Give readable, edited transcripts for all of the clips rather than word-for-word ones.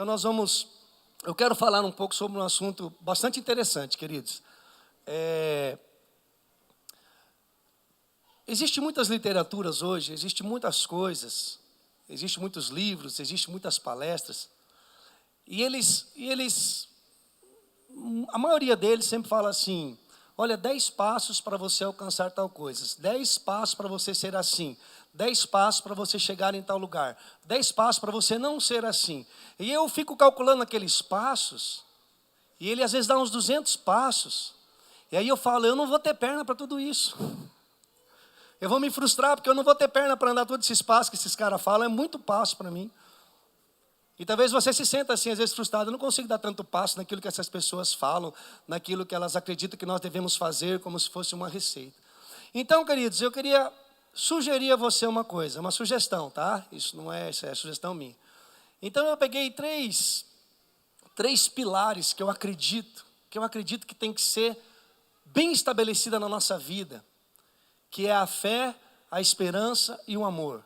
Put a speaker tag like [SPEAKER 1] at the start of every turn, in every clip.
[SPEAKER 1] Então eu quero falar um pouco sobre um assunto bastante interessante, queridos. Existem muitas literaturas hoje, existem muitas coisas, existem muitos livros, existem muitas palestras, e a maioria deles sempre fala assim: olha, 10 passos para você alcançar tal coisa, 10 passos para você ser assim, 10 passos para você chegar em tal lugar, 10 passos para você não ser assim. E eu fico calculando aqueles passos, e ele às vezes dá uns 200 passos, e aí eu falo: eu não vou ter perna para tudo isso. Eu vou me frustrar porque eu não vou ter perna para andar todos esses passos que esses caras falam, é muito passo para mim. E talvez você se sinta assim, às vezes frustrado: eu não consigo dar tanto passo naquilo que essas pessoas falam, naquilo que elas acreditam que nós devemos fazer, como se fosse uma receita. Então, queridos, eu queria sugerir a você uma coisa, uma sugestão, tá? Isso é sugestão minha. Então eu peguei três pilares que eu acredito que tem que ser bem estabelecida na nossa vida, que é a fé, a esperança e o amor.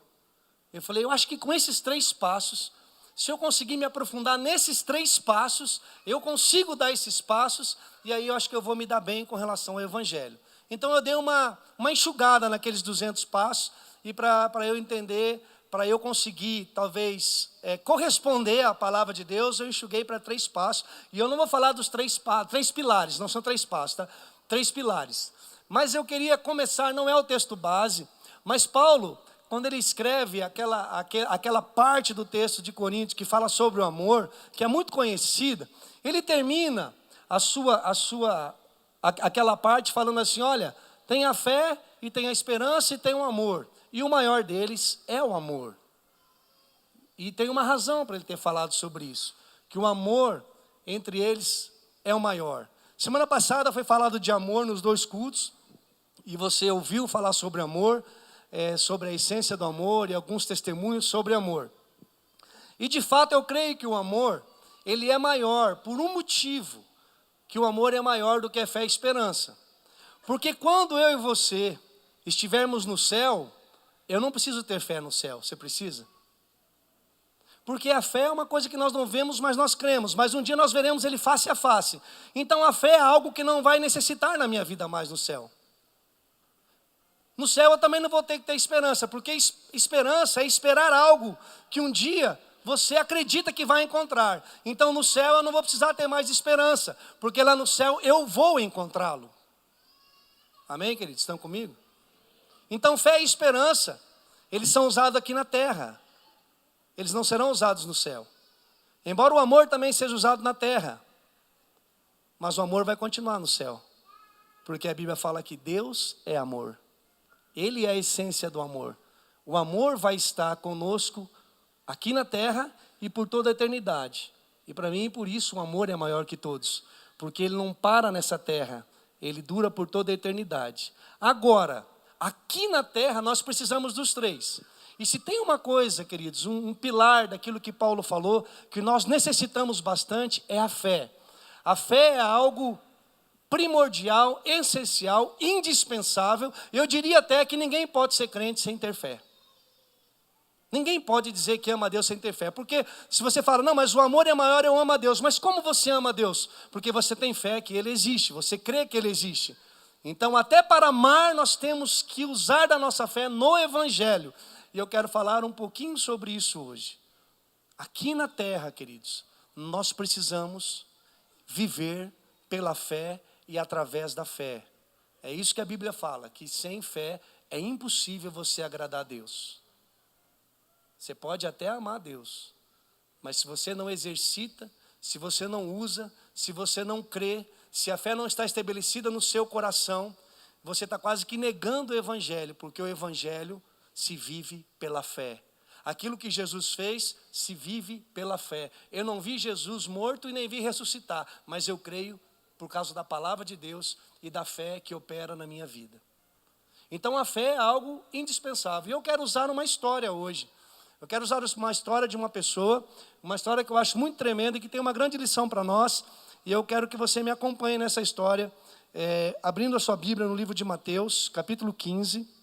[SPEAKER 1] Eu falei: eu acho que com esses 3 passos, se eu conseguir me aprofundar nesses 3 passos, eu consigo dar esses passos, e aí eu acho que eu vou me dar bem com relação ao Evangelho. Então eu dei uma enxugada naqueles 200 passos, e para eu entender, para eu conseguir talvez corresponder à palavra de Deus, eu enxuguei para 3 passos. E eu não vou falar dos 3 pilares, não são 3 passos, tá? 3 pilares. Mas eu queria começar, não é o texto base, mas Paulo, quando ele escreve aquela parte do texto de Coríntios que fala sobre o amor, que é muito conhecida, ele termina aquela parte falando assim: olha, tem a fé e tem a esperança e tem o amor, e o maior deles é o amor. E tem uma razão para ele ter falado sobre isso, que o amor entre eles é o maior. Semana passada foi falado de amor nos 2 cultos, e você ouviu falar sobre amor, sobre a essência do amor e alguns testemunhos sobre amor. E de fato eu creio que o amor, ele é maior por um motivo, que o amor é maior do que a fé e a esperança. Porque quando eu e você estivermos no céu, eu não preciso ter fé no céu, você precisa? Porque a fé é uma coisa que nós não vemos, mas nós cremos, mas um dia nós veremos ele face a face. Então a fé é algo que não vai necessitar na minha vida mais no céu. No céu eu também não vou ter que ter esperança, porque esperança é esperar algo que um dia você acredita que vai encontrar. Então no céu eu não vou precisar ter mais esperança, porque lá no céu eu vou encontrá-lo. Amém, queridos? Estão comigo? Então fé e esperança, eles são usados aqui na terra. Eles não serão usados no céu. Embora o amor também seja usado na terra, mas o amor vai continuar no céu. Porque a Bíblia fala que Deus é amor. Ele é a essência do amor. O amor vai estar conosco aqui na terra e por toda a eternidade. E para mim, por isso, o amor é maior que todos. Porque ele não para nessa terra. Ele dura por toda a eternidade. Agora, aqui na terra, nós precisamos dos 3. E se tem uma coisa, queridos, um pilar daquilo que Paulo falou, que nós necessitamos bastante, é a fé. A fé é algo primordial, essencial, indispensável. Eu diria até que ninguém pode ser crente sem ter fé. Ninguém pode dizer que ama a Deus sem ter fé. Porque se você fala: não, mas o amor é maior, eu amo a Deus. Mas como você ama a Deus? Porque você tem fé que Ele existe, você crê que Ele existe. Então até para amar nós temos que usar da nossa fé no Evangelho. E eu quero falar um pouquinho sobre isso hoje. Aqui na terra, queridos, nós precisamos viver pela fé e através da fé. É isso que a Bíblia fala, que sem fé é impossível você agradar a Deus. Você pode até amar a Deus, mas se você não exercita, se você não usa, se você não crê, se a fé não está estabelecida no seu coração, você está quase que negando o Evangelho, porque o Evangelho se vive pela fé. Aquilo que Jesus fez se vive pela fé. Eu não vi Jesus morto e nem vi ressuscitar, mas eu creio por causa da palavra de Deus e da fé que opera na minha vida. Então a fé é algo indispensável. E eu quero usar uma história hoje. Eu quero usar uma história de uma pessoa, uma história que eu acho muito tremenda e que tem uma grande lição para nós. E eu quero que você me acompanhe nessa história, abrindo a sua Bíblia no livro de Mateus, capítulo 15.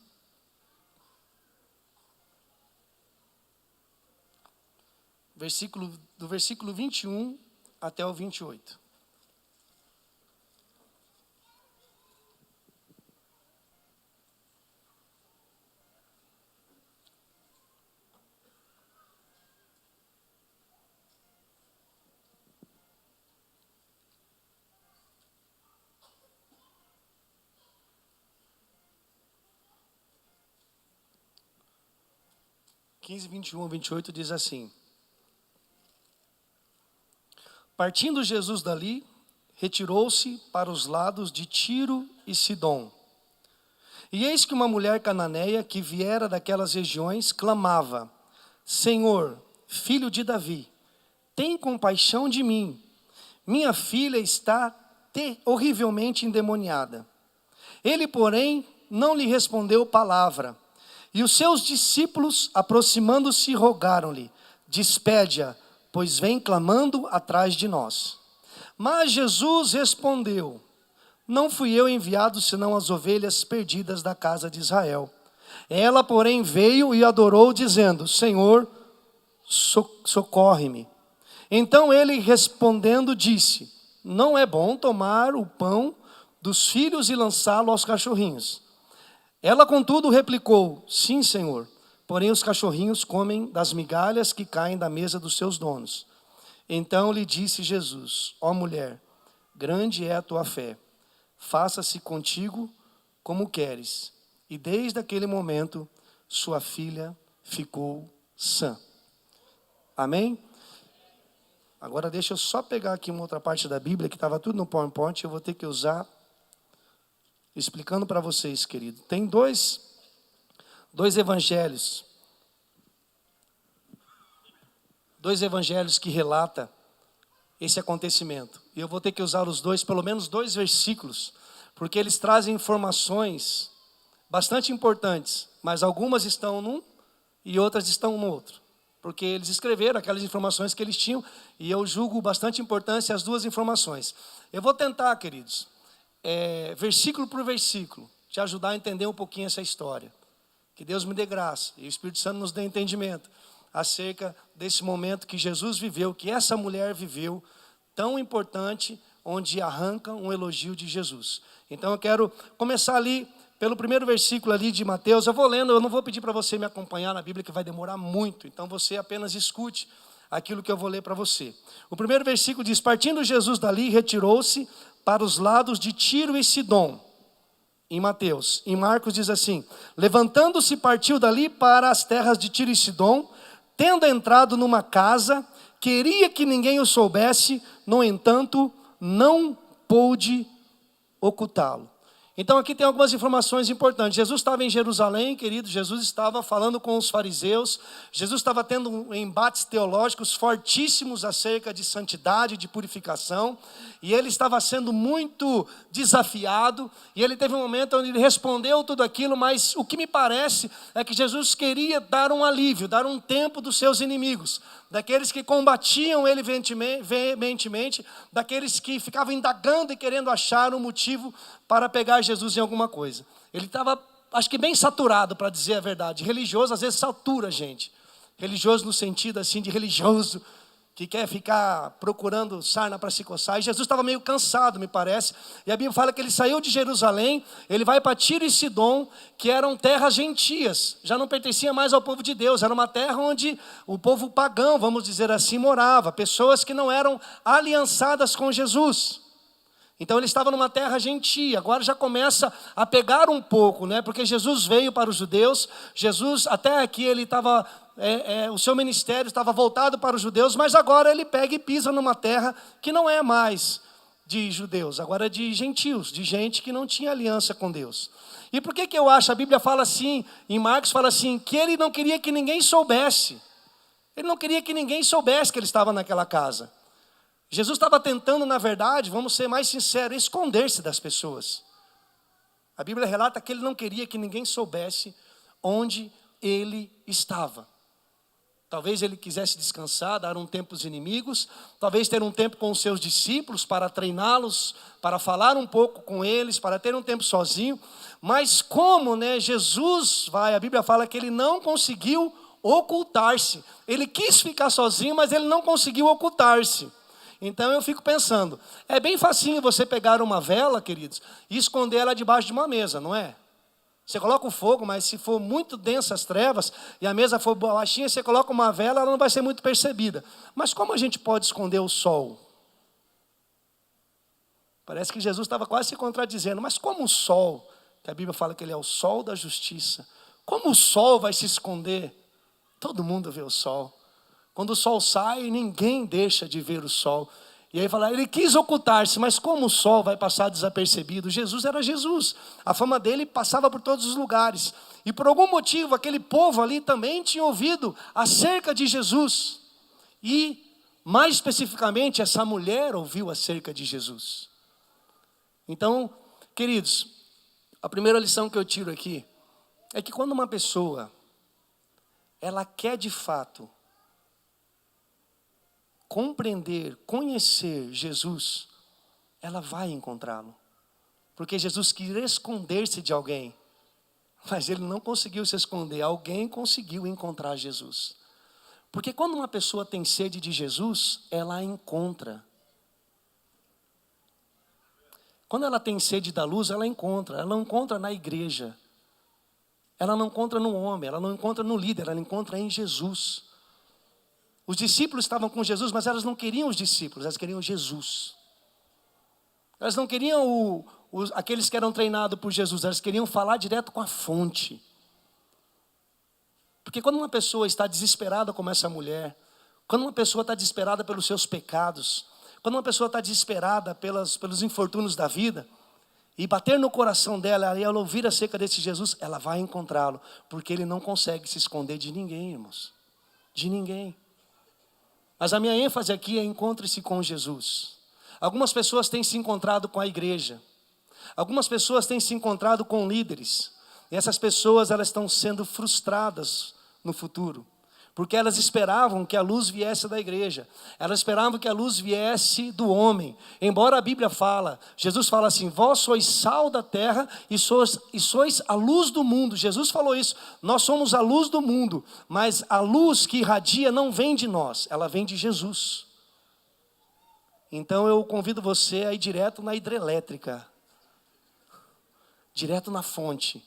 [SPEAKER 1] Versículo do versículo 21 até o 28. (15, 21 a 28) diz assim: Partindo Jesus dali, retirou-se para os lados de Tiro e Sidom. E eis que uma mulher cananeia que viera daquelas regiões clamava: Senhor, filho de Davi, tem compaixão de mim. Minha filha está horrivelmente endemoniada. Ele, porém, não lhe respondeu palavra. E os seus discípulos, aproximando-se, rogaram-lhe: Despede-a, pois vem clamando atrás de nós. Mas Jesus respondeu: Não fui eu enviado senão as ovelhas perdidas da casa de Israel. Ela, porém, veio e adorou, dizendo: Senhor, socorre-me. Então ele, respondendo, disse: Não é bom tomar o pão dos filhos e lançá-lo aos cachorrinhos. Ela, contudo, replicou: Sim, Senhor, porém os cachorrinhos comem das migalhas que caem da mesa dos seus donos. Então lhe disse Jesus: Ó mulher, grande é a tua fé, faça-se contigo como queres. E desde aquele momento, sua filha ficou sã. Amém? Agora deixa eu só pegar aqui uma outra parte da Bíblia, que estava tudo no PowerPoint, eu vou ter que usar, explicando para vocês, querido. Tem dois evangelhos. Dois evangelhos que relatam esse acontecimento. E eu vou ter que usar os dois, pelo menos 2 versículos, porque eles trazem informações bastante importantes, mas algumas estão num e outras estão no outro. Porque eles escreveram aquelas informações que eles tinham, e eu julgo bastante importância as 2 informações. Eu vou tentar, queridos, versículo por versículo, te ajudar a entender um pouquinho essa história. Que Deus me dê graça, e o Espírito Santo nos dê entendimento acerca desse momento que Jesus viveu, que essa mulher viveu, tão importante, onde arranca um elogio de Jesus. Então eu quero começar ali, pelo primeiro versículo ali de Mateus. Eu vou lendo, eu não vou pedir para você me acompanhar na Bíblia, que vai demorar muito, então você apenas escute aquilo que eu vou ler para você. O primeiro versículo diz: Partindo Jesus dali, retirou-se para os lados de Tiro e Sidom, em Mateus. Em Marcos diz assim: Levantando-se, partiu dali para as terras de Tiro e Sidom, tendo entrado numa casa, queria que ninguém o soubesse, no entanto, não pôde ocultá-lo. Então aqui tem algumas informações importantes. Jesus estava em Jerusalém, querido, Jesus estava falando com os fariseus, Jesus estava tendo embates teológicos fortíssimos acerca de santidade, de purificação, e ele estava sendo muito desafiado, e ele teve um momento onde ele respondeu tudo aquilo, mas o que me parece é que Jesus queria dar um alívio, dar um tempo dos seus inimigos, daqueles que combatiam ele veementemente, daqueles que ficavam indagando e querendo achar um motivo para pegar Jesus em alguma coisa. Ele estava, acho que bem saturado, para dizer a verdade. Religioso às vezes satura a gente. Religioso no sentido assim de religioso, que quer ficar procurando sarna para se coçar. E Jesus estava meio cansado, me parece. E a Bíblia fala que ele saiu de Jerusalém, ele vai para Tiro e Sidom, que eram terras gentias. Já não pertencia mais ao povo de Deus. Era uma terra onde o povo pagão, vamos dizer assim, morava. Pessoas que não eram aliançadas com Jesus. Então ele estava numa terra gentia. Agora já começa a pegar um pouco, né? Porque Jesus veio para os judeus. Jesus, até aqui ele estava, o seu ministério estava voltado para os judeus, mas agora ele pega e pisa numa terra que não é mais de judeus, agora é de gentios, de gente que não tinha aliança com Deus. E por que eu acho? A Bíblia fala assim, em Marcos fala assim, que ele não queria que ninguém soubesse. Ele não queria que ninguém soubesse que ele estava naquela casa. Jesus estava tentando, na verdade, vamos ser mais sinceros, esconder-se das pessoas. A Bíblia relata que ele não queria que ninguém soubesse onde ele estava. Talvez ele quisesse descansar, dar um tempo aos inimigos, talvez ter um tempo com os seus discípulos para treiná-los, para falar um pouco com eles, para ter um tempo sozinho. Mas como, Jesus vai, a Bíblia fala que ele não conseguiu ocultar-se. Ele quis ficar sozinho, mas ele não conseguiu ocultar-se. Então eu fico pensando, é bem facinho você pegar uma vela, queridos, e esconder ela debaixo de uma mesa, não é? Você coloca o fogo, mas se for muito densas as trevas, e a mesa for baixinha, você coloca uma vela, ela não vai ser muito percebida. Mas como a gente pode esconder o sol? Parece que Jesus estava quase se contradizendo, mas como o sol, que a Bíblia fala que ele é o sol da justiça, como o sol vai se esconder? Todo mundo vê o sol. Quando o sol sai, ninguém deixa de ver o sol. E aí fala, ele quis ocultar-se, mas como o sol vai passar desapercebido? Jesus era Jesus. A fama dele passava por todos os lugares. E por algum motivo, aquele povo ali também tinha ouvido acerca de Jesus. E, mais especificamente, essa mulher ouviu acerca de Jesus. Então, queridos, a primeira lição que eu tiro aqui é que quando uma pessoa, ela quer de fato compreender, conhecer Jesus, ela vai encontrá-lo. Porque Jesus quis esconder-se de alguém, mas ele não conseguiu se esconder, alguém conseguiu encontrar Jesus. Porque quando uma pessoa tem sede de Jesus, ela a encontra. Quando ela tem sede da luz, ela não encontra na igreja. Ela não encontra no homem, ela não encontra no líder, ela encontra em Jesus. Os discípulos estavam com Jesus, mas elas não queriam os discípulos, elas queriam Jesus. Elas não queriam aqueles que eram treinados por Jesus, elas queriam falar direto com a fonte. Porque quando uma pessoa está desesperada como essa mulher, quando uma pessoa está desesperada pelos seus pecados, quando uma pessoa está desesperada pelos infortúnios da vida, e bater no coração dela, e ela ouvir acerca desse Jesus, ela vai encontrá-lo, porque ele não consegue se esconder de ninguém, irmãos. De ninguém. Mas a minha ênfase aqui é encontre-se com Jesus. Algumas pessoas têm se encontrado com a igreja. Algumas pessoas têm se encontrado com líderes. E essas pessoas, elas estão sendo frustradas no futuro. Porque elas esperavam que a luz viesse da igreja. Elas esperavam que a luz viesse do homem. Embora a Bíblia fala, Jesus fala assim, vós sois sal da terra e sois a luz do mundo. Jesus falou isso, nós somos a luz do mundo. Mas a luz que irradia não vem de nós, ela vem de Jesus. Então eu convido você a ir direto na hidrelétrica. Direto na fonte.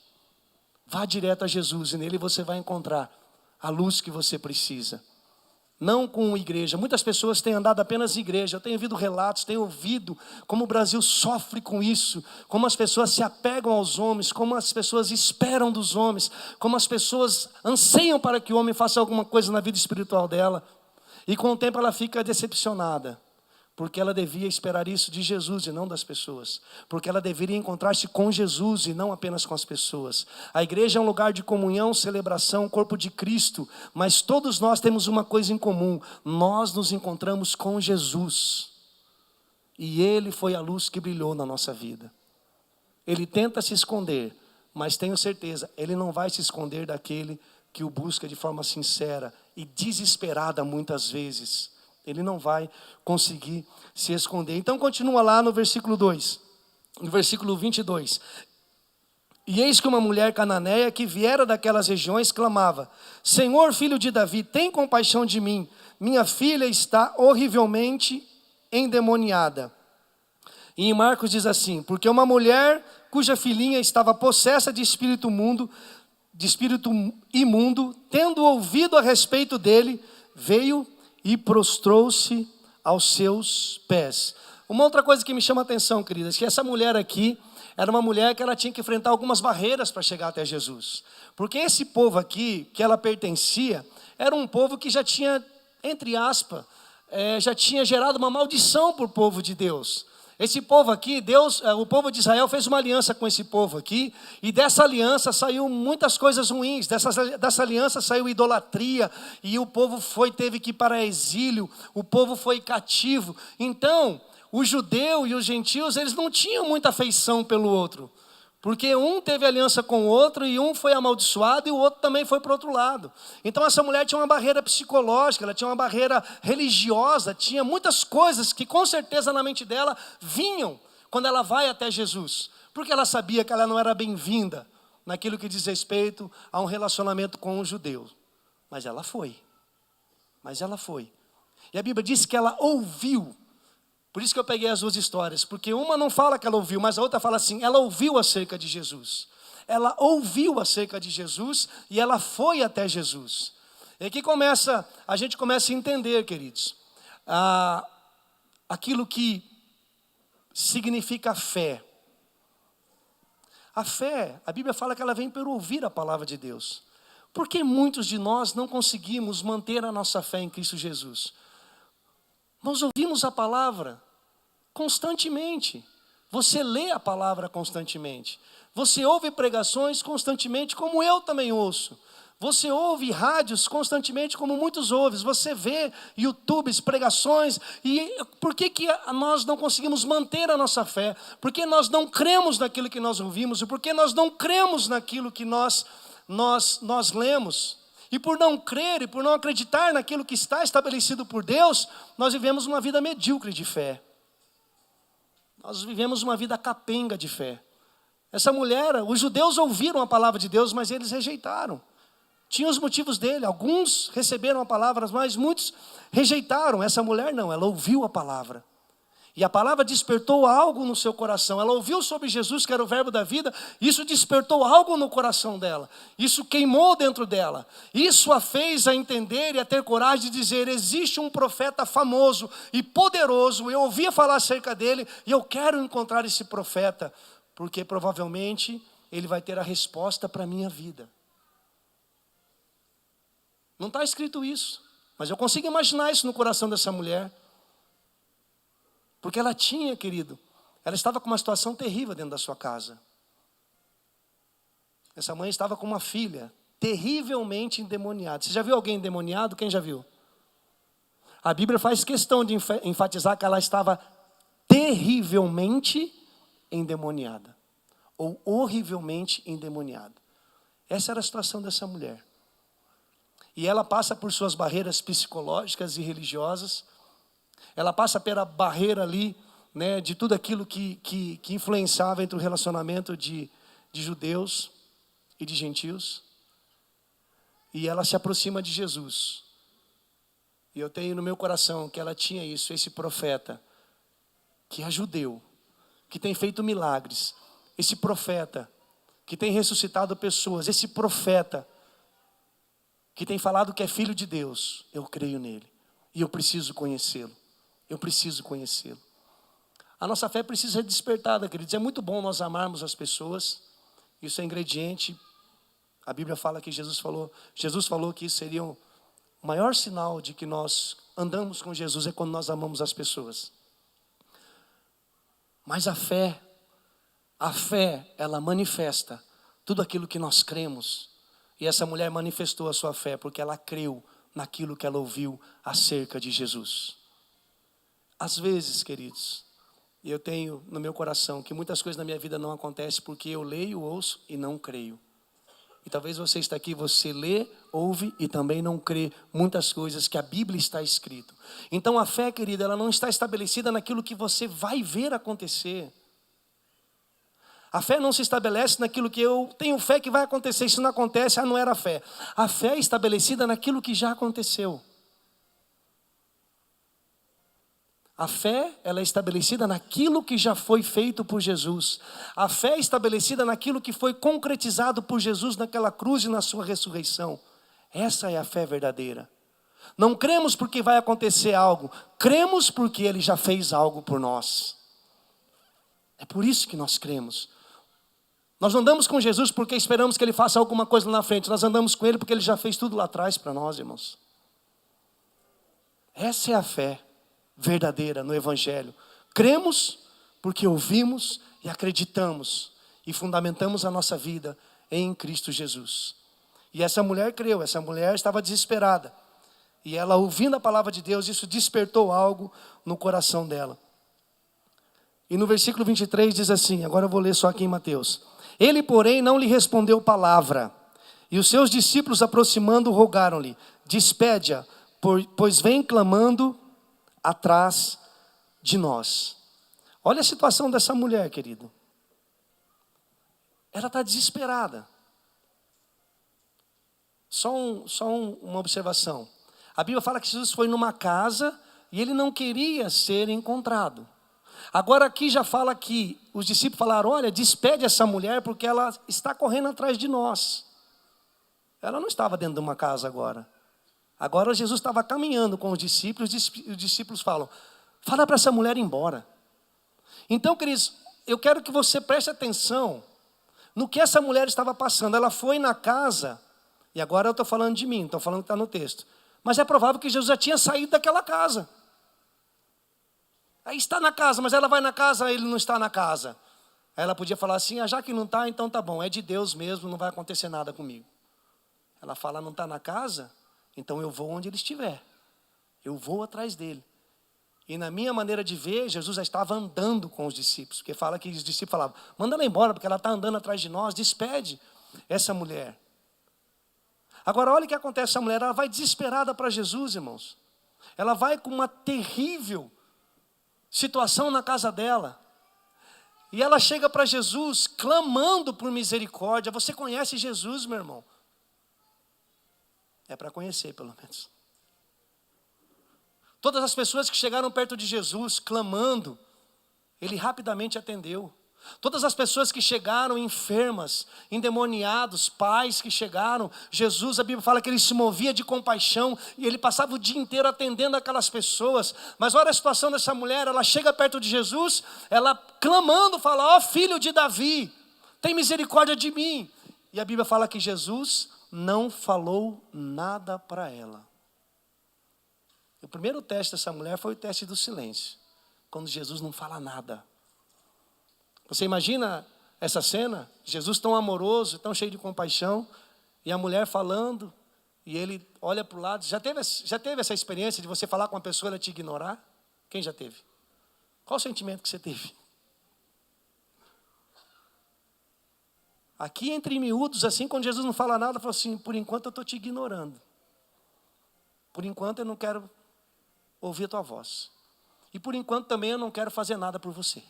[SPEAKER 1] Vá direto a Jesus e nele você vai encontrar a luz que você precisa. Não com igreja. Muitas pessoas têm andado apenas em igreja. Eu tenho ouvido relatos, tenho ouvido como o Brasil sofre com isso. Como as pessoas se apegam aos homens. Como as pessoas esperam dos homens. Como as pessoas anseiam para que o homem faça alguma coisa na vida espiritual dela. E com o tempo ela fica decepcionada. Porque ela devia esperar isso de Jesus e não das pessoas. Porque ela deveria encontrar-se com Jesus e não apenas com as pessoas. A igreja é um lugar de comunhão, celebração, corpo de Cristo. Mas todos nós temos uma coisa em comum. Nós nos encontramos com Jesus. E Ele foi a luz que brilhou na nossa vida. Ele tenta se esconder, mas tenho certeza, Ele não vai se esconder daquele que o busca de forma sincera e desesperada muitas vezes. Ele não vai conseguir se esconder. Então continua lá no versículo 2. No versículo 22. E eis que uma mulher cananeia que viera daquelas regiões clamava: Senhor, filho de Davi, tem compaixão de mim. Minha filha está horrivelmente endemoniada. E em Marcos diz assim: porque uma mulher cuja filhinha estava possessa de espírito imundo, tendo ouvido a respeito dele, veio e prostrou-se aos seus pés. Uma outra coisa que me chama a atenção, queridas, que essa mulher aqui era uma mulher que ela tinha que enfrentar algumas barreiras para chegar até Jesus. Porque esse povo aqui, que ela pertencia, era um povo que já tinha, entre aspas, já tinha gerado uma maldição para o povo de Deus. Esse povo aqui, o povo de Israel fez uma aliança com esse povo aqui, e dessa aliança saiu muitas coisas ruins, dessa aliança saiu idolatria, e o povo teve que ir para exílio, o povo foi cativo. Então, o judeu e os gentios, eles não tinham muita afeição pelo outro, porque um teve aliança com o outro, e um foi amaldiçoado, e o outro também foi para o outro lado. Então essa mulher tinha uma barreira psicológica, ela tinha uma barreira religiosa, tinha muitas coisas que com certeza na mente dela vinham quando ela vai até Jesus. Porque ela sabia que ela não era bem-vinda naquilo que diz respeito a um relacionamento com um judeu. Mas ela foi. E a Bíblia diz que ela ouviu. Por isso que eu peguei as duas histórias, porque uma não fala que ela ouviu, mas a outra fala assim, ela ouviu acerca de Jesus. Ela ouviu acerca de Jesus e ela foi até Jesus. E aqui a gente começa a entender, queridos, aquilo que significa fé. A fé, a Bíblia fala que ela vem por ouvir a palavra de Deus. Por que muitos de nós não conseguimos manter a nossa fé em Cristo Jesus? Nós ouvimos a palavra constantemente. Você lê a palavra constantemente. Você ouve pregações constantemente, como eu também ouço. Você ouve rádios constantemente, como muitos ouvem. Você vê YouTubes, pregações. E por que nós não conseguimos manter a nossa fé? Porque nós não cremos naquilo que nós ouvimos. E porque nós não cremos naquilo que nós lemos. E por não crer e por não acreditar naquilo que está estabelecido por Deus, nós vivemos uma vida medíocre de fé. Nós vivemos uma vida capenga de fé. Essa mulher, os judeus ouviram a palavra de Deus, mas eles rejeitaram. Tinha os motivos dele, alguns receberam a palavra, mas muitos rejeitaram. Essa mulher não, ela ouviu a palavra. E a palavra despertou algo no seu coração. Ela ouviu sobre Jesus, que era o verbo da vida. Isso despertou algo no coração dela. Isso queimou dentro dela. Isso a fez a entender e a ter coragem de dizer, existe um profeta famoso e poderoso. Eu ouvia falar acerca dele e eu quero encontrar esse profeta. Porque provavelmente ele vai ter a resposta para a minha vida. Não está escrito isso, mas eu consigo imaginar isso no coração dessa mulher. Porque ela tinha, querido, ela estava com uma situação terrível dentro da sua casa. Essa mãe estava com uma filha terrivelmente endemoniada. Você já viu alguém endemoniado? Quem já viu? A Bíblia faz questão de enfatizar que ela estava terrivelmente endemoniada. Ou horrivelmente endemoniada. Essa era a situação dessa mulher. E ela passa por suas barreiras psicológicas e religiosas. Ela passa pela barreira ali, né, de tudo aquilo que influenciava entre o relacionamento de judeus e de gentios. E ela se aproxima de Jesus. E eu tenho no meu coração que ela tinha isso, esse profeta, que é judeu, que tem feito milagres. Esse profeta, que tem ressuscitado pessoas. Esse profeta, que tem falado que é filho de Deus. Eu creio nele. E eu preciso conhecê-lo. Eu preciso conhecê-lo. A nossa fé precisa ser despertada, queridos. É muito bom nós amarmos as pessoas. Isso é ingrediente. A Bíblia fala que Jesus falou que isso seria o maior sinal de que nós andamos com Jesus é quando nós amamos as pessoas. Mas a fé, ela manifesta tudo aquilo que nós cremos. E essa mulher manifestou a sua fé porque ela creu naquilo que ela ouviu acerca de Jesus. Às vezes, queridos, eu tenho no meu coração que muitas coisas na minha vida não acontecem porque eu leio, ouço e não creio. E talvez você está aqui, você lê, ouve e também não crê muitas coisas que a Bíblia está escrito. Então a fé, querida, ela não está estabelecida naquilo que você vai ver acontecer. A fé não se estabelece naquilo que eu tenho fé que vai acontecer. Isso não acontece, não era fé. A fé é estabelecida naquilo que já aconteceu. A fé, ela é estabelecida naquilo que já foi feito por Jesus. A fé é estabelecida naquilo que foi concretizado por Jesus naquela cruz e na sua ressurreição. Essa é a fé verdadeira. Não cremos porque vai acontecer algo. Cremos porque Ele já fez algo por nós. É por isso que nós cremos. Nós não andamos com Jesus porque esperamos que Ele faça alguma coisa lá na frente. Nós andamos com Ele porque Ele já fez tudo lá atrás para nós, irmãos. Essa é a fé verdadeira no Evangelho. Cremos porque ouvimos e acreditamos. E fundamentamos a nossa vida em Cristo Jesus. E essa mulher creu, essa mulher estava desesperada. E ela, ouvindo a palavra de Deus, isso despertou algo no coração dela. E no versículo 23 diz assim, agora eu vou ler só aqui em Mateus. Ele, porém, não lhe respondeu palavra. E os seus discípulos, aproximando, rogaram-lhe, despede-a, pois vem clamando atrás de nós. Olha a situação dessa mulher, querido. Ela está desesperada. uma observação. A Bíblia fala que Jesus foi numa casa e ele não queria ser encontrado. Agora aqui já fala que os discípulos falaram, olha, despede essa mulher porque ela está correndo atrás de nós. Ela não estava dentro de uma casa agora. Agora Jesus estava caminhando com os discípulos falam, fala para essa mulher ir embora. Então, queridos, eu quero que você preste atenção no que essa mulher estava passando. Ela foi na casa, e agora eu estou falando de mim, estou falando que está no texto. Mas é provável que Jesus já tinha saído daquela casa. Aí está na casa, mas ela vai na casa, ele não está na casa. Aí ela podia falar assim, já que não está, então tá bom, é de Deus mesmo, não vai acontecer nada comigo. Ela fala, não está na casa? Então eu vou onde ele estiver. Eu vou atrás dele. E na minha maneira de ver, Jesus já estava andando com os discípulos. Porque fala que os discípulos falavam, manda ela embora, porque ela está andando atrás de nós, despede essa mulher. Agora olha o que acontece, essa mulher, ela vai desesperada para Jesus, irmãos. Ela vai com uma terrível situação na casa dela. E ela chega para Jesus, clamando por misericórdia. Você conhece Jesus, meu irmão? É para conhecer, pelo menos. Todas as pessoas que chegaram perto de Jesus, clamando, ele rapidamente atendeu. Todas as pessoas que chegaram enfermas, endemoniados, pais que chegaram, Jesus, a Bíblia fala que ele se movia de compaixão e ele passava o dia inteiro atendendo aquelas pessoas. Mas olha a situação dessa mulher, ela chega perto de Jesus, ela clamando, fala, ó filho de Davi, tem misericórdia de mim. E a Bíblia fala que Jesus não falou nada para ela. O primeiro teste dessa mulher foi o teste do silêncio, quando Jesus não fala nada. Você imagina essa cena? Jesus tão amoroso, tão cheio de compaixão, e a mulher falando, e ele olha para o lado. Já teve essa experiência de você falar com uma pessoa e ela te ignorar? Quem já teve? Qual o sentimento que você teve? Aqui entre miúdos, assim, quando Jesus não fala nada, fala assim, por enquanto eu estou te ignorando. Por enquanto eu não quero ouvir a tua voz. E por enquanto também eu não quero fazer nada por você.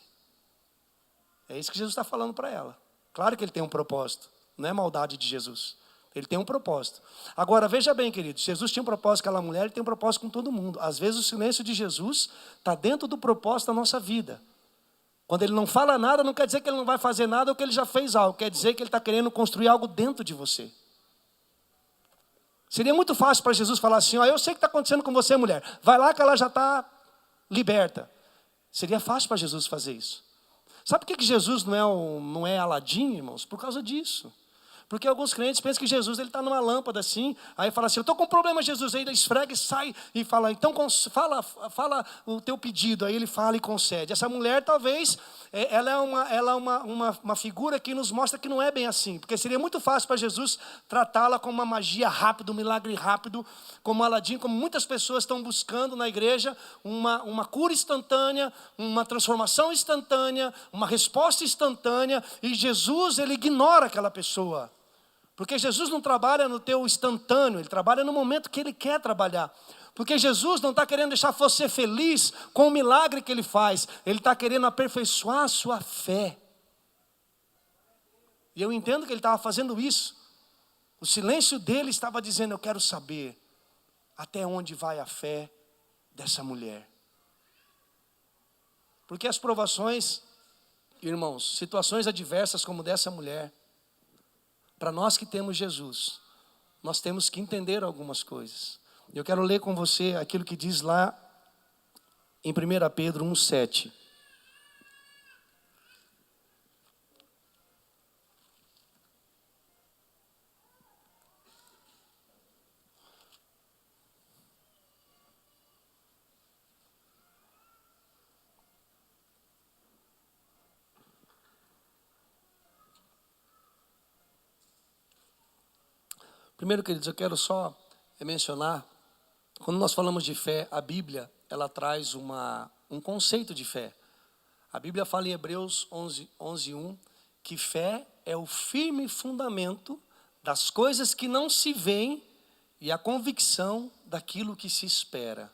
[SPEAKER 1] É isso que Jesus está falando para ela. Claro que ele tem um propósito. Não é maldade de Jesus. Ele tem um propósito. Agora, veja bem, queridos. Jesus tinha um propósito com aquela mulher, ele tem um propósito com todo mundo. Às vezes o silêncio de Jesus está dentro do propósito da nossa vida. Quando ele não fala nada, não quer dizer que ele não vai fazer nada ou que ele já fez algo. Quer dizer que ele está querendo construir algo dentro de você. Seria muito fácil para Jesus falar assim, eu sei o que está acontecendo com você, mulher. Vai lá que ela já está liberta. Seria fácil para Jesus fazer isso. Sabe por que Jesus não é Aladim, irmãos? Por causa disso. Porque alguns crentes pensam que Jesus está numa lâmpada assim, aí fala assim, eu estou com um problema, Jesus. Aí ele esfrega e sai e fala, então fala o teu pedido. Aí ele fala e concede. Essa mulher talvez, ela é uma figura que nos mostra que não é bem assim. Porque seria muito fácil para Jesus tratá-la como uma magia rápida, um milagre rápido, como Aladim, como muitas pessoas estão buscando na igreja, uma cura instantânea, uma transformação instantânea, uma resposta instantânea. E Jesus, ele ignora aquela pessoa. Porque Jesus não trabalha no teu instantâneo, ele trabalha no momento que ele quer trabalhar. Porque Jesus não está querendo deixar você feliz com o milagre que ele faz, ele está querendo aperfeiçoar a sua fé. E eu entendo que ele estava fazendo isso. O silêncio dele estava dizendo, eu quero saber até onde vai a fé dessa mulher. Porque as provações, irmãos, situações adversas como dessa mulher, para nós que temos Jesus, nós temos que entender algumas coisas. Eu quero ler com você aquilo que diz lá em 1 Pedro 1,7. Primeiro, queridos, eu quero só mencionar, quando nós falamos de fé, a Bíblia, ela traz um conceito de fé. A Bíblia fala em Hebreus 11:1, que fé é o firme fundamento das coisas que não se veem e a convicção daquilo que se espera.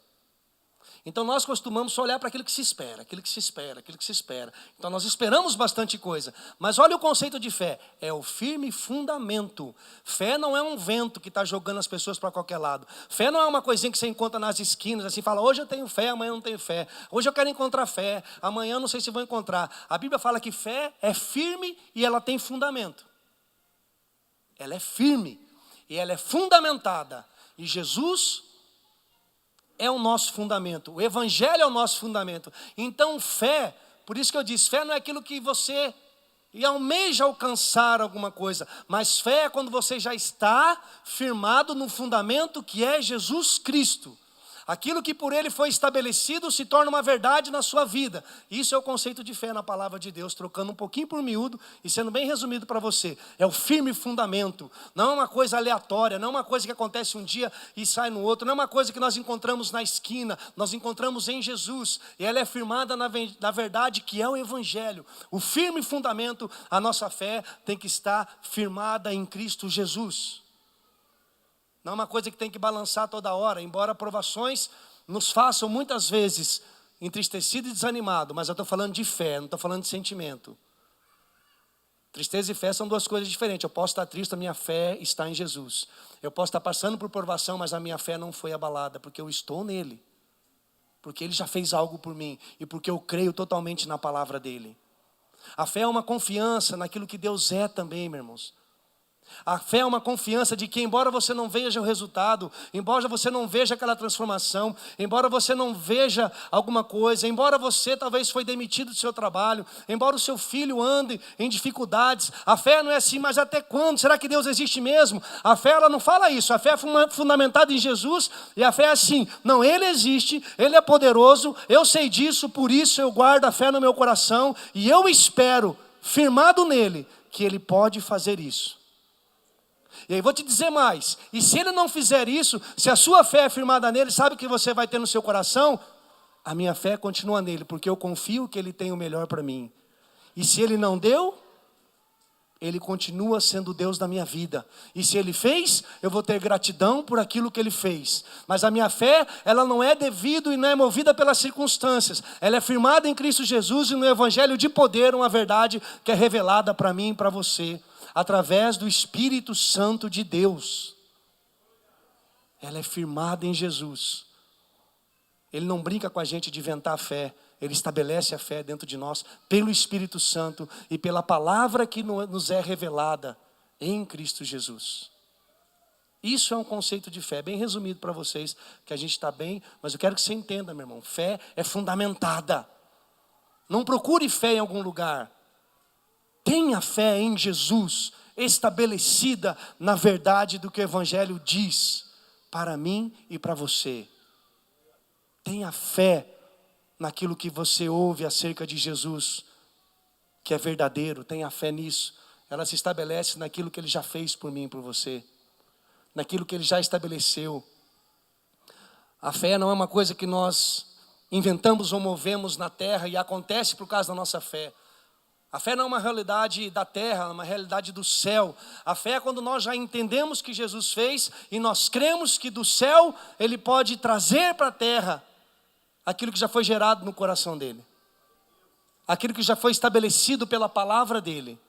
[SPEAKER 1] Então nós costumamos só olhar para aquilo que se espera, aquilo que se espera, aquilo que se espera. Então nós esperamos bastante coisa. Mas olha o conceito de fé, é o firme fundamento. Fé não é um vento que está jogando as pessoas para qualquer lado. Fé não é uma coisinha que você encontra nas esquinas, assim, fala, hoje eu tenho fé, amanhã eu não tenho fé. Hoje eu quero encontrar fé, amanhã eu não sei se vou encontrar. A Bíblia fala que fé é firme e ela tem fundamento. Ela é firme e ela é fundamentada. E Jesus é o nosso fundamento, o Evangelho é o nosso fundamento. Então fé, por isso que eu disse, fé não é aquilo que você almeja alcançar alguma coisa, mas fé é quando você já está firmado no fundamento que é Jesus Cristo. Aquilo que por ele foi estabelecido se torna uma verdade na sua vida. Isso é o conceito de fé na palavra de Deus, trocando um pouquinho por miúdo e sendo bem resumido para você. É o firme fundamento, não é uma coisa aleatória, não é uma coisa que acontece um dia e sai no outro, não é uma coisa que nós encontramos na esquina, nós encontramos em Jesus. E ela é firmada na verdade que é o Evangelho. O firme fundamento, a nossa fé tem que estar firmada em Cristo Jesus. Não é uma coisa que tem que balançar toda hora, embora provações nos façam muitas vezes entristecido e desanimado, mas eu estou falando de fé, não estou falando de sentimento. Tristeza e fé são duas coisas diferentes. Eu posso estar triste, a minha fé está em Jesus. Eu posso estar passando por provação, mas a minha fé não foi abalada, porque eu estou nele. Porque ele já fez algo por mim e porque eu creio totalmente na palavra dele. A fé é uma confiança naquilo que Deus é também, meus irmãos. A fé é uma confiança de que embora você não veja o resultado, embora você não veja aquela transformação, embora você não veja alguma coisa, embora você talvez foi demitido do seu trabalho, embora o seu filho ande em dificuldades, a fé não é assim, mas até quando? Será que Deus existe mesmo? A fé ela não fala isso, a fé é fundamentada em Jesus e a fé é assim, não, Ele existe, Ele é poderoso, eu sei disso, por isso eu guardo a fé no meu coração e eu espero, firmado nele, que Ele pode fazer isso. E aí vou te dizer mais, e se ele não fizer isso, se a sua fé é firmada nele, sabe o que você vai ter no seu coração? A minha fé continua nele, porque eu confio que ele tem o melhor para mim. E se ele não deu, ele continua sendo o Deus da minha vida. E se ele fez, eu vou ter gratidão por aquilo que ele fez. Mas a minha fé, ela não é devido e não é movida pelas circunstâncias. Ela é firmada em Cristo Jesus e no Evangelho de poder, uma verdade que é revelada para mim e para você. Através do Espírito Santo de Deus. Ela é firmada em Jesus. Ele não brinca com a gente de inventar a fé. Ele estabelece a fé dentro de nós pelo Espírito Santo e pela palavra que nos é revelada em Cristo Jesus. Isso é um conceito de fé, bem resumido para vocês, que a gente está bem, mas eu quero que você entenda, meu irmão, fé é fundamentada. Não procure fé em algum lugar. Tenha fé em Jesus, estabelecida na verdade do que o Evangelho diz, para mim e para você. Tenha fé naquilo que você ouve acerca de Jesus, que é verdadeiro, tenha fé nisso. Ela se estabelece naquilo que Ele já fez por mim e por você, naquilo que Ele já estabeleceu. A fé não é uma coisa que nós inventamos ou movemos na terra e acontece por causa da nossa fé. A fé não é uma realidade da terra, é uma realidade do céu. A fé é quando nós já entendemos que Jesus fez e nós cremos que do céu Ele pode trazer para a terra aquilo que já foi gerado no coração dele. Aquilo que já foi estabelecido pela palavra dele.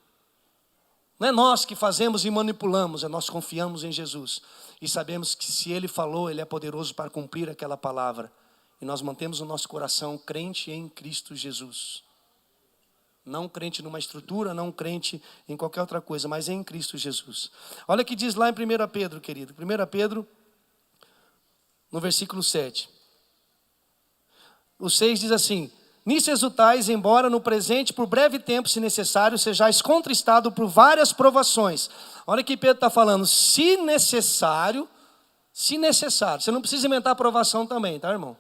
[SPEAKER 1] Não é nós que fazemos e manipulamos, é nós confiamos em Jesus. E sabemos que se Ele falou, Ele é poderoso para cumprir aquela palavra. E nós mantemos o nosso coração crente em Cristo Jesus. Não crente numa estrutura, não crente em qualquer outra coisa, mas em Cristo Jesus. Olha o que diz lá em 1 Pedro, querido. 1 Pedro, no versículo 7. O 6 diz assim: nisso exultais, embora no presente, por breve tempo, se necessário, sejais contristado por várias provações. Olha o que Pedro está falando. Se necessário, você não precisa inventar provação também, tá, irmão?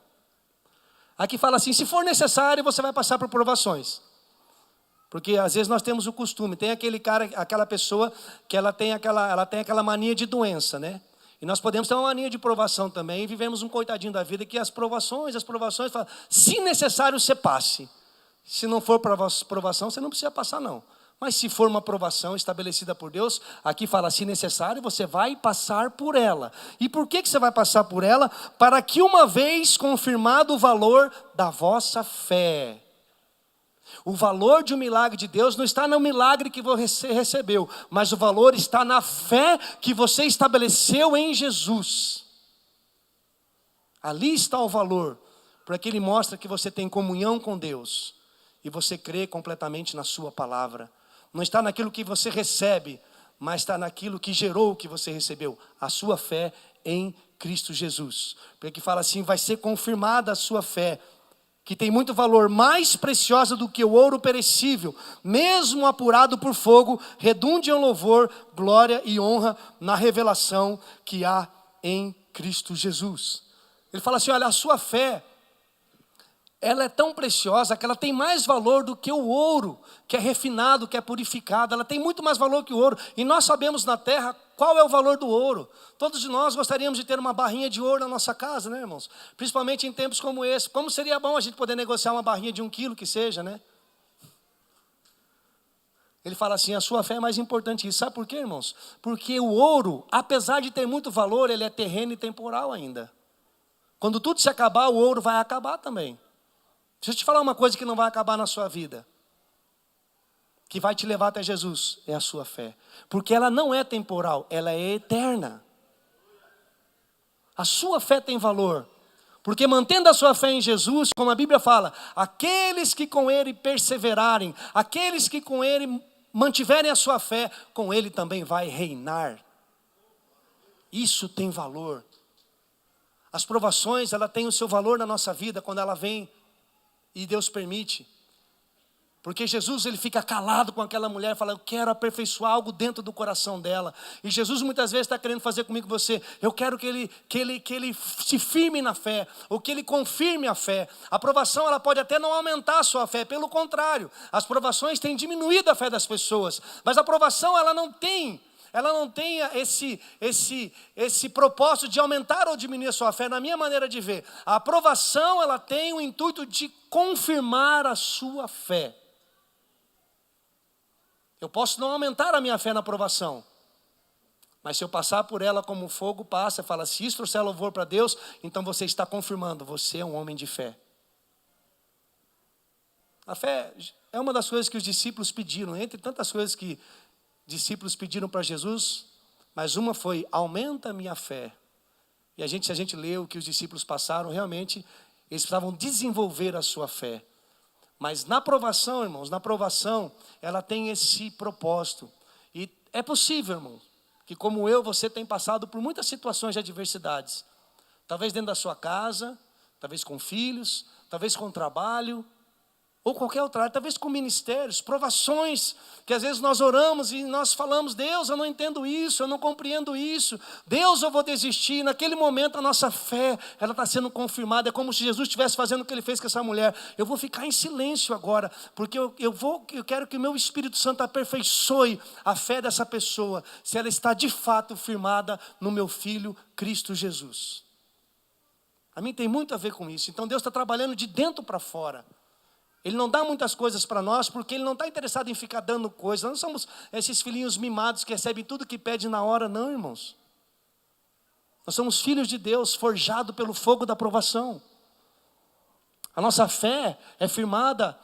[SPEAKER 1] Aqui fala assim, se for necessário, você vai passar por provações. Porque às vezes nós temos o costume, tem aquele cara, aquela pessoa que ela tem aquela mania de doença, né? E nós podemos ter uma mania de provação também, e vivemos um coitadinho da vida que as provações, fala, se necessário você passe. Se não for provação, você não precisa passar não. Mas se for uma provação estabelecida por Deus, aqui fala, se necessário, você vai passar por ela. E por que você vai passar por ela? Para que uma vez confirmado o valor da vossa fé. O valor de um milagre de Deus não está no milagre que você recebeu, mas o valor está na fé que você estabeleceu em Jesus. Ali está o valor, porque ele mostra que você tem comunhão com Deus e você crê completamente na sua palavra. Não está naquilo que você recebe, mas está naquilo que gerou o que você recebeu, a sua fé em Cristo Jesus. Porque fala assim, vai ser confirmada a sua fé, que tem muito valor, mais preciosa do que o ouro perecível, mesmo apurado por fogo, redunde em louvor, glória e honra na revelação que há em Cristo Jesus. Ele fala assim, olha, a sua fé, ela é tão preciosa que ela tem mais valor do que o ouro, que é refinado, que é purificado. Ela tem muito mais valor que o ouro. E nós sabemos na terra qual é o valor do ouro. Todos de nós gostaríamos de ter uma barrinha de ouro na nossa casa, né, irmãos? Principalmente em tempos como esse. Como seria bom a gente poder negociar uma barrinha de 1 quilo que seja, né? Ele fala assim, a sua fé é mais importante que isso. Sabe por quê, irmãos? Porque o ouro, apesar de ter muito valor, ele é terreno e temporal ainda. Quando tudo se acabar, o ouro vai acabar também. Deixa eu te falar uma coisa que não vai acabar na sua vida, que vai te levar até Jesus, é a sua fé. Porque ela não é temporal, ela é eterna. A sua fé tem valor, porque mantendo a sua fé em Jesus, como a Bíblia fala, aqueles que com Ele perseverarem, aqueles que com Ele mantiverem a sua fé, com Ele também vai reinar. Isso tem valor. As provações, ela tem o seu valor na nossa vida quando ela vem e Deus permite. Porque Jesus, ele fica calado com aquela mulher, fala, eu quero aperfeiçoar algo dentro do coração dela. E Jesus muitas vezes está querendo fazer comigo e você, eu quero que ele se firme na fé, ou que ele confirme a fé. A provação, ela pode até não aumentar a sua fé, pelo contrário, as provações têm diminuído a fé das pessoas. Mas a provação, ela não tem esse propósito de aumentar ou diminuir a sua fé, na minha maneira de ver. A aprovação, ela tem o intuito de confirmar a sua fé. Eu posso não aumentar a minha fé na aprovação, mas se eu passar por ela como o fogo passa, fala, se isso trouxer louvor para Deus, então você está confirmando, você é um homem de fé. A fé é uma das coisas que os discípulos pediram, entre tantas coisas que discípulos pediram para Jesus, mas uma foi, aumenta a minha fé. E se a gente lê o que os discípulos passaram, realmente, eles precisavam desenvolver a sua fé. Mas na provação, irmãos, ela tem esse propósito. E é possível, irmão, que como eu, você tem passado por muitas situações de adversidades. Talvez dentro da sua casa, talvez com filhos, talvez com trabalho, ou qualquer outra área, talvez com ministérios, provações, que às vezes nós oramos e nós falamos, Deus, eu não entendo isso, eu não compreendo isso, Deus, eu vou desistir. Naquele momento a nossa fé, ela está sendo confirmada, é como se Jesus estivesse fazendo o que ele fez com essa mulher. Eu vou ficar em silêncio agora, porque eu quero que o meu Espírito Santo aperfeiçoe a fé dessa pessoa, se ela está de fato firmada no meu Filho, Cristo Jesus. A mim tem muito a ver com isso. Então Deus está trabalhando de dentro para fora. Ele não dá muitas coisas para nós, porque Ele não está interessado em ficar dando coisas. Nós não somos esses filhinhos mimados que recebem tudo que pede na hora, não, irmãos. Nós somos filhos de Deus, forjados pelo fogo da provação. A nossa fé é firmada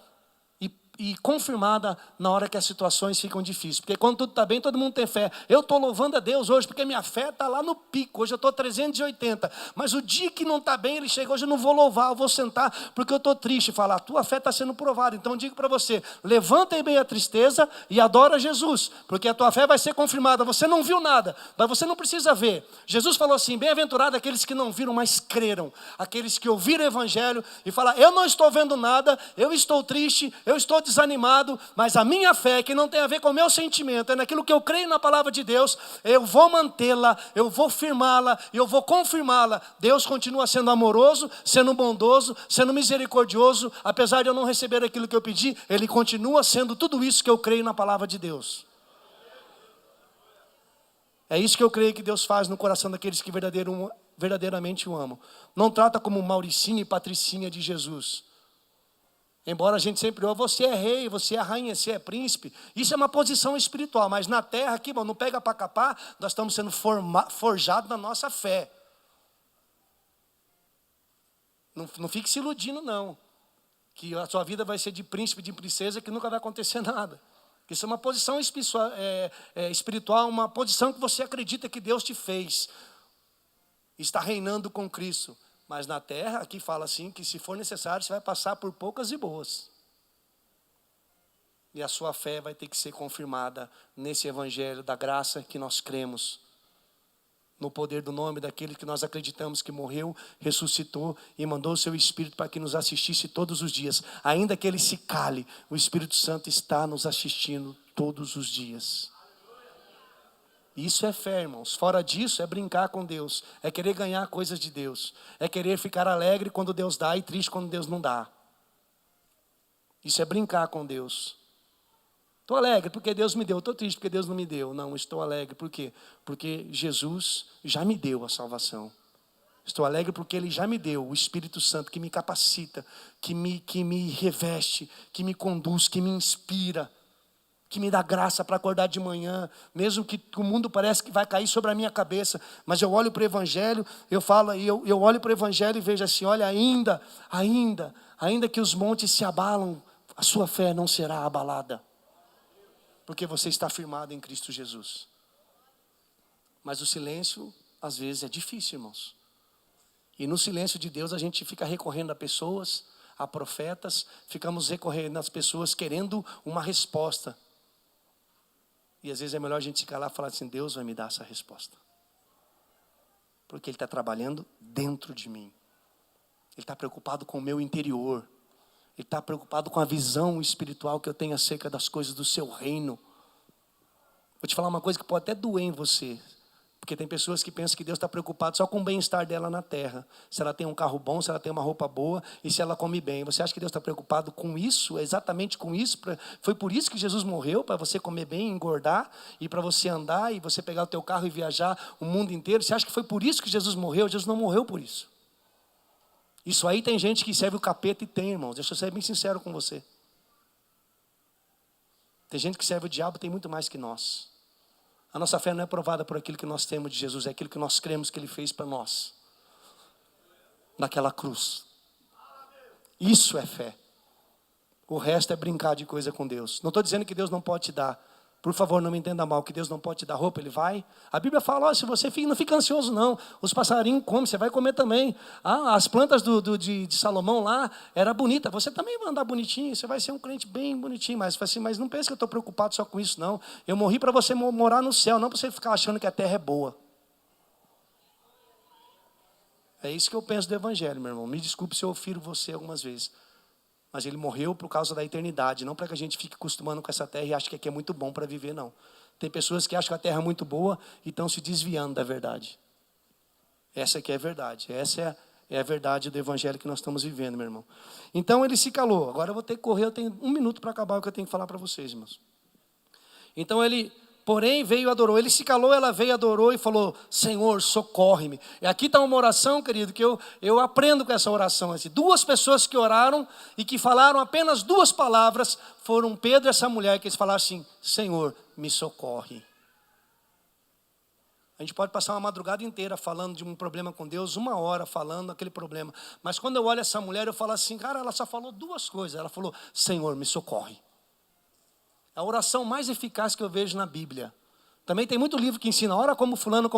[SPEAKER 1] e confirmada na hora que as situações ficam difíceis. Porque quando tudo está bem, todo mundo tem fé. Eu estou louvando a Deus hoje, porque minha fé está lá no pico. Hoje eu estou 380. Mas o dia que não está bem, ele chega, hoje eu não vou louvar, eu vou sentar, porque eu estou triste. Falar, a tua fé está sendo provada. Então eu digo para você, levanta bem a tristeza e adora Jesus, porque a tua fé vai ser confirmada. Você não viu nada, mas você não precisa ver. Jesus falou assim, bem-aventurado aqueles que não viram, mas creram. Aqueles que ouviram o evangelho e falam, eu não estou vendo nada, eu estou triste, eu estou desanimado, mas a minha fé, que não tem a ver com o meu sentimento, é naquilo que eu creio na palavra de Deus, eu vou mantê-la, eu vou firmá-la, e eu vou confirmá-la. Deus continua sendo amoroso, sendo bondoso, sendo misericordioso, apesar de eu não receber aquilo que eu pedi, Ele continua sendo tudo isso que eu creio na palavra de Deus. É isso que eu creio que Deus faz no coração daqueles que verdadeiramente o amam. Não trata como Mauricinha e Patricinha de Jesus. Embora a gente sempre ouça, você é rei, você é rainha, você é príncipe. Isso é uma posição espiritual, mas na terra aqui, não pega para capar, nós estamos sendo forjados na nossa fé. Não fique se iludindo não, que a sua vida vai ser de príncipe, de princesa, que nunca vai acontecer nada. Isso é uma posição espiritual, uma posição que você acredita que Deus te fez. Está reinando com Cristo. Mas na terra, aqui fala assim, que se for necessário, você vai passar por poucas e boas. E a sua fé vai ter que ser confirmada nesse evangelho da graça que nós cremos. No poder do nome daquele que nós acreditamos que morreu, ressuscitou e mandou o seu Espírito para que nos assistisse todos os dias. Ainda que ele se cale, o Espírito Santo está nos assistindo todos os dias. Isso é fé, irmãos. Fora disso, é brincar com Deus. É querer ganhar coisas de Deus. É querer ficar alegre quando Deus dá e triste quando Deus não dá. Isso é brincar com Deus. Estou alegre porque Deus me deu. Estou triste porque Deus não me deu. Não, estou alegre por quê? Porque Jesus já me deu a salvação. Estou alegre porque Ele já me deu o Espírito Santo que me capacita, que me reveste, que me conduz, que me inspira, que me dá graça para acordar de manhã, mesmo que o mundo parece que vai cair sobre a minha cabeça, mas eu olho para o Evangelho, eu olho para o Evangelho e vejo assim, olha, ainda que os montes se abalam, a sua fé não será abalada, porque você está firmado em Cristo Jesus. Mas o silêncio, às vezes, é difícil, irmãos. E no silêncio de Deus, a gente fica recorrendo a pessoas, a profetas, ficamos recorrendo às pessoas querendo uma resposta. E às vezes é melhor a gente se calar e falar assim, Deus vai me dar essa resposta. Porque Ele está trabalhando dentro de mim. Ele está preocupado com o meu interior. Ele está preocupado com a visão espiritual que eu tenho acerca das coisas do seu reino. Vou te falar uma coisa que pode até doer em você. Porque tem pessoas que pensam que Deus está preocupado só com o bem-estar dela na terra. Se ela tem um carro bom, se ela tem uma roupa boa e se ela come bem. Você acha que Deus está preocupado com isso? Exatamente com isso? Foi por isso que Jesus morreu? Para você comer bem, engordar e para você andar e você pegar o teu carro e viajar o mundo inteiro? Você acha que foi por isso que Jesus morreu? Jesus não morreu por isso. Isso aí tem gente que serve o capeta e tem, irmãos. Deixa eu ser bem sincero com você. Tem gente que serve o diabo, tem muito mais que nós. A nossa fé não é provada por aquilo que nós temos de Jesus, é aquilo que nós cremos que Ele fez para nós. Naquela cruz. Isso é fé. O resto é brincar de coisa com Deus. Não estou dizendo que Deus não pode te dar. Por favor, não me entenda mal, que Deus não pode te dar roupa, Ele vai. A Bíblia fala, se você não fica ansioso não. Os passarinhos comem, você vai comer também. As plantas de Salomão lá, era bonita. Você também vai andar bonitinho, você vai ser um crente bem bonitinho. Mas não pense que eu estou preocupado só com isso não. Eu morri para você morar no céu, não para você ficar achando que a terra é boa. É isso que eu penso do Evangelho, meu irmão. Me desculpe se eu ofiro você algumas vezes. Mas Ele morreu por causa da eternidade, não para que a gente fique acostumando com essa terra e ache que aqui é muito bom para viver, não. Tem pessoas que acham que a terra é muito boa e estão se desviando da verdade. Essa aqui é a verdade, essa é a verdade do Evangelho que nós estamos vivendo, meu irmão. Então Ele se calou, agora eu vou ter que correr, eu tenho 1 minuto para acabar o que eu tenho que falar para vocês, irmãos. Então Ele, porém, veio e adorou. Ele se calou, ela veio e adorou e falou, Senhor, socorre-me. E aqui está uma oração, querido, que eu aprendo com essa oração. Assim. 2 pessoas que oraram e que falaram apenas 2 palavras, foram Pedro e essa mulher, que eles falaram assim, Senhor, me socorre. A gente pode passar uma madrugada inteira falando de um problema com Deus, 1 hora falando aquele problema. Mas quando eu olho essa mulher, eu falo assim, cara, ela só falou 2 coisas. Ela falou, Senhor, me socorre. A oração mais eficaz que eu vejo na Bíblia. Também tem muito livro que ensina, ora como fulano,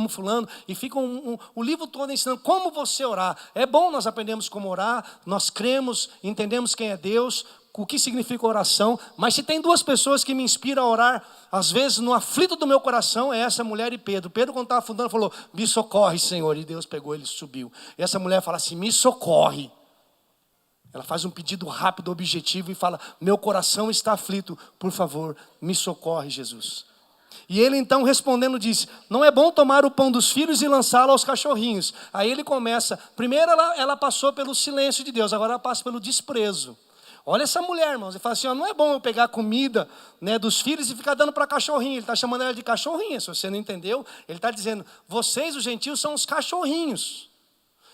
[SPEAKER 1] e fica o livro todo ensinando como você orar. É bom nós aprendemos como orar, nós cremos, entendemos quem é Deus, o que significa oração, mas se tem 2 pessoas que me inspiram a orar, às vezes no aflito do meu coração, é essa mulher e Pedro. Pedro, quando estava afundando, falou, me socorre, Senhor, e Deus pegou ele e subiu. E essa mulher fala assim, me socorre. Ela faz um pedido rápido, objetivo e fala, meu coração está aflito, por favor, me socorre, Jesus. E ele então respondendo disse, não é bom tomar o pão dos filhos e lançá-lo aos cachorrinhos. Aí ele começa, primeiro ela passou pelo silêncio de Deus, agora ela passa pelo desprezo. Olha essa mulher, irmãos, ele fala assim, não é bom eu pegar a comida, né, dos filhos e ficar dando para cachorrinho. Ele está chamando ela de cachorrinha, se você não entendeu. Ele está dizendo, vocês, os gentios, são os cachorrinhos.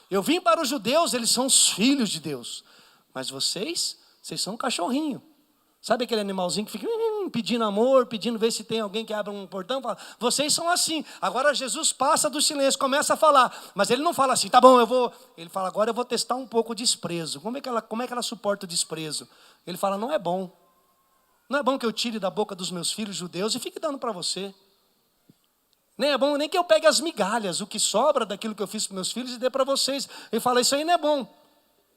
[SPEAKER 1] Eu vim para os judeus, eles são os filhos de Deus. Mas vocês Vocês são um cachorrinho. Sabe aquele animalzinho que fica pedindo amor, pedindo ver se tem alguém que abra um portão? Fala, vocês são assim. Agora Jesus passa do silêncio, começa a falar. Mas ele não fala assim, tá bom, eu vou... Ele fala, agora eu vou testar um pouco o desprezo. Como é que ela suporta o desprezo? Ele fala, não é bom. Não é bom que eu tire da boca dos meus filhos judeus e fique dando para você. Nem é bom nem que eu pegue as migalhas, o que sobra daquilo que eu fiz para meus filhos e dê para vocês. Ele fala, isso aí não é bom.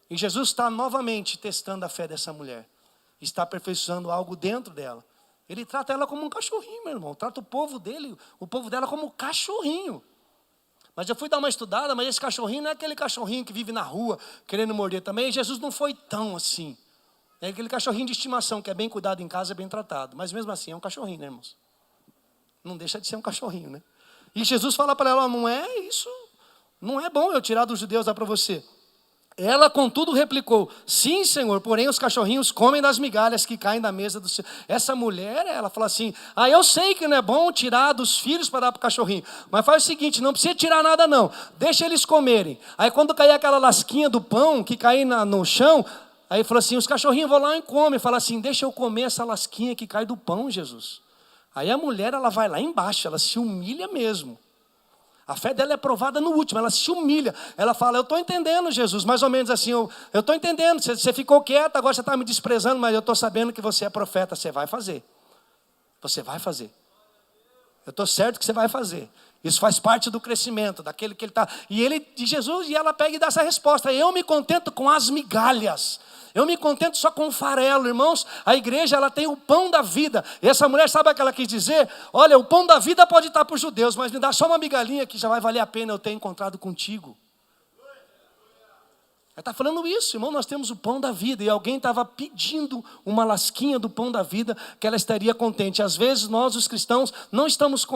[SPEAKER 1] E Jesus está novamente testando a fé dessa mulher. Está aperfeiçoando algo dentro dela. Ele trata ela como um cachorrinho, meu irmão. Trata o povo dela como um cachorrinho. Mas eu fui dar uma estudada, mas esse cachorrinho não é aquele cachorrinho que vive na rua querendo morder também. Jesus não foi tão assim. É aquele cachorrinho de estimação que é bem cuidado em casa, é bem tratado. Mas mesmo assim é um cachorrinho, né, irmãos? Não deixa de ser um cachorrinho, né? E Jesus fala para ela, não é isso. Não é bom eu tirar dos judeus dar para você. Ela, contudo, replicou, sim, Senhor, porém os cachorrinhos comem das migalhas que caem da mesa do Senhor. Essa mulher, ela fala assim, eu sei que não é bom tirar dos filhos para dar para o cachorrinho, mas faz o seguinte, não precisa tirar nada não, deixa eles comerem. Aí quando cair aquela lasquinha do pão, que cair no chão, aí falou assim, os cachorrinhos vão lá e comem. Fala assim, deixa eu comer essa lasquinha que cai do pão, Jesus. Aí a mulher, ela vai lá embaixo, ela se humilha mesmo. A fé dela é provada no último, ela se humilha. Ela fala, eu estou entendendo, Jesus, mais ou menos assim, eu estou entendendo, você ficou quieta, agora você está me desprezando, mas eu estou sabendo que você é profeta, você vai fazer. Você vai fazer. Eu estou certo que você vai fazer. Isso faz parte do crescimento, daquele que ele está... E Jesus, e ela pega e dá essa resposta, eu me contento com as migalhas. Eu me contento só com o farelo, irmãos. A igreja, ela tem o pão da vida. E essa mulher, sabe o que ela quis dizer? Olha, o pão da vida pode estar para os judeus, mas me dá só uma migalhinha que já vai valer a pena eu ter encontrado contigo. Ela está falando isso, irmão, nós temos o pão da vida. E alguém estava pedindo uma lasquinha do pão da vida, que ela estaria contente. Às vezes nós, os cristãos, não estamos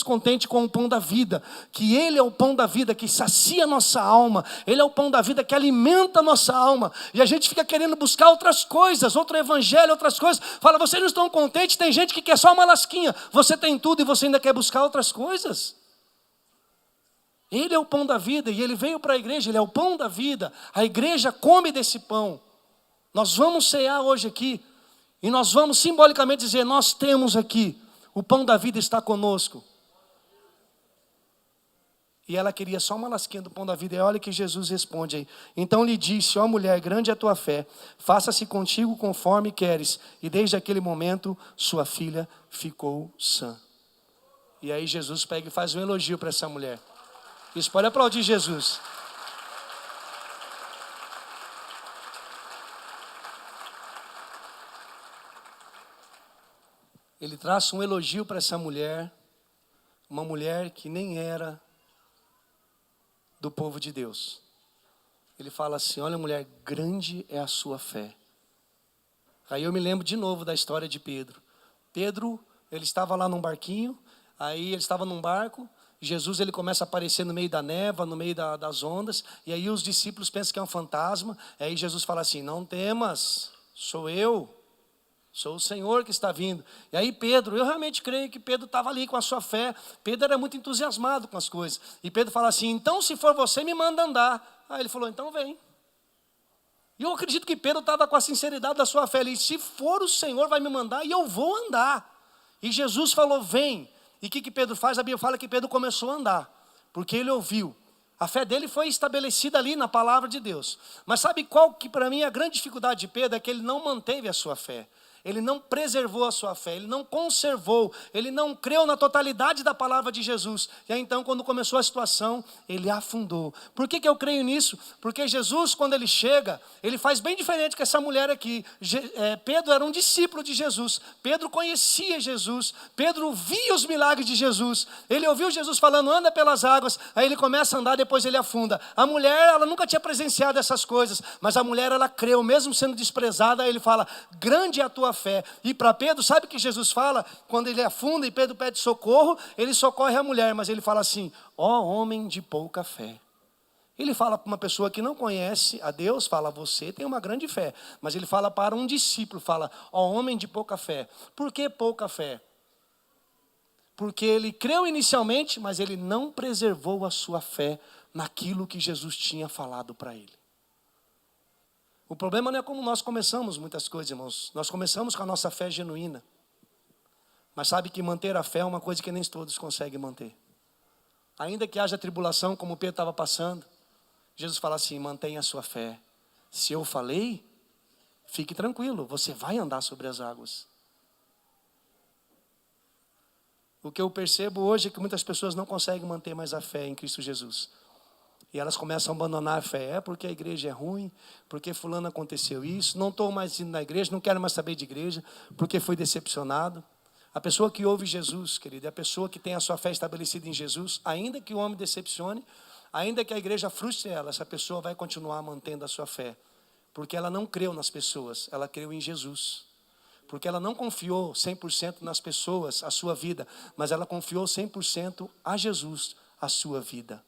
[SPEAKER 1] contentes com o pão da vida. Que Ele é o pão da vida, que sacia a nossa alma. Ele é o pão da vida que alimenta a nossa alma. E a gente fica querendo buscar outras coisas, outro evangelho, outras coisas. Fala, vocês não estão contentes? Tem gente que quer só uma lasquinha. Você tem tudo e você ainda quer buscar outras coisas. Ele é o pão da vida e ele veio para a igreja, ele é o pão da vida. A igreja come desse pão. Nós vamos cear hoje aqui e nós vamos simbolicamente dizer, nós temos aqui, o pão da vida está conosco. E ela queria só uma lasquinha do pão da vida. E olha que Jesus responde aí. Então lhe disse, ó mulher, grande é a tua fé, faça-se contigo conforme queres. E desde aquele momento, sua filha ficou sã. E aí Jesus pega e faz um elogio para essa mulher. Isso, pode aplaudir Jesus. Ele traça um elogio para essa mulher, uma mulher que nem era do povo de Deus. Ele fala assim, olha mulher, grande é a sua fé. Aí eu me lembro de novo da história de Pedro. Pedro, ele estava lá num barquinho, aí ele estava num barco, Jesus ele começa a aparecer no meio da névoa, no meio das ondas, e aí os discípulos pensam que é um fantasma, aí Jesus fala assim, não temas, sou eu, sou o Senhor que está vindo. E aí Pedro, eu realmente creio que Pedro estava ali com a sua fé, Pedro era muito entusiasmado com as coisas, e Pedro fala assim, então se for você me manda andar. Aí ele falou, então vem. E eu acredito que Pedro estava com a sinceridade da sua fé, ele disse, se for o Senhor vai me mandar e eu vou andar. E Jesus falou, vem. E o que Pedro faz? A Bíblia fala que Pedro começou a andar, porque ele ouviu. A fé dele foi estabelecida ali na palavra de Deus. Mas sabe qual que para mim é a grande dificuldade de Pedro? É que ele não manteve a sua fé. Ele não preservou a sua fé, ele não conservou, ele não creu na totalidade da palavra de Jesus. E aí então, quando começou a situação, ele afundou. Por que eu creio nisso? Porque Jesus, quando ele chega, ele faz bem diferente que essa mulher aqui. Pedro era um discípulo de Jesus, Pedro conhecia Jesus, Pedro via os milagres de Jesus, ele ouviu Jesus falando, anda pelas águas, aí ele começa a andar, depois ele afunda. A mulher, ela nunca tinha presenciado essas coisas, mas a mulher, ela creu, mesmo sendo desprezada, aí ele fala, grande é a tua fé. E para Pedro, sabe o que Jesus fala? Quando ele afunda e Pedro pede socorro, ele socorre a mulher, mas ele fala assim, ó homem de pouca fé. Ele fala para uma pessoa que não conhece a Deus, fala, você tem uma grande fé. Mas ele fala para um discípulo, fala, ó homem de pouca fé. Por que pouca fé? Porque ele creu inicialmente, mas ele não preservou a sua fé naquilo que Jesus tinha falado para ele. O problema não é como nós começamos muitas coisas, irmãos. Nós começamos com a nossa fé genuína. Mas sabe que manter a fé é uma coisa que nem todos conseguem manter. Ainda que haja tribulação, como Pedro estava passando, Jesus fala assim, mantenha a sua fé. Se eu falei, fique tranquilo, você vai andar sobre as águas. O que eu percebo hoje é que muitas pessoas não conseguem manter mais a fé em Cristo Jesus. E elas começam a abandonar a fé. É porque a igreja é ruim, porque fulano aconteceu isso, não estou mais indo na igreja, não quero mais saber de igreja, porque fui decepcionado. A pessoa que ouve Jesus, querido, é a pessoa que tem a sua fé estabelecida em Jesus, ainda que o homem decepcione, ainda que a igreja frustre ela, essa pessoa vai continuar mantendo a sua fé. Porque ela não creu nas pessoas, ela creu em Jesus. Porque ela não confiou 100% nas pessoas, a sua vida, mas ela confiou 100% a Jesus, a sua vida.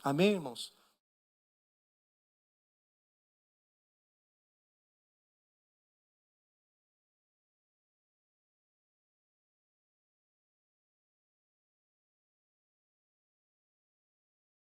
[SPEAKER 1] Amém, irmãos?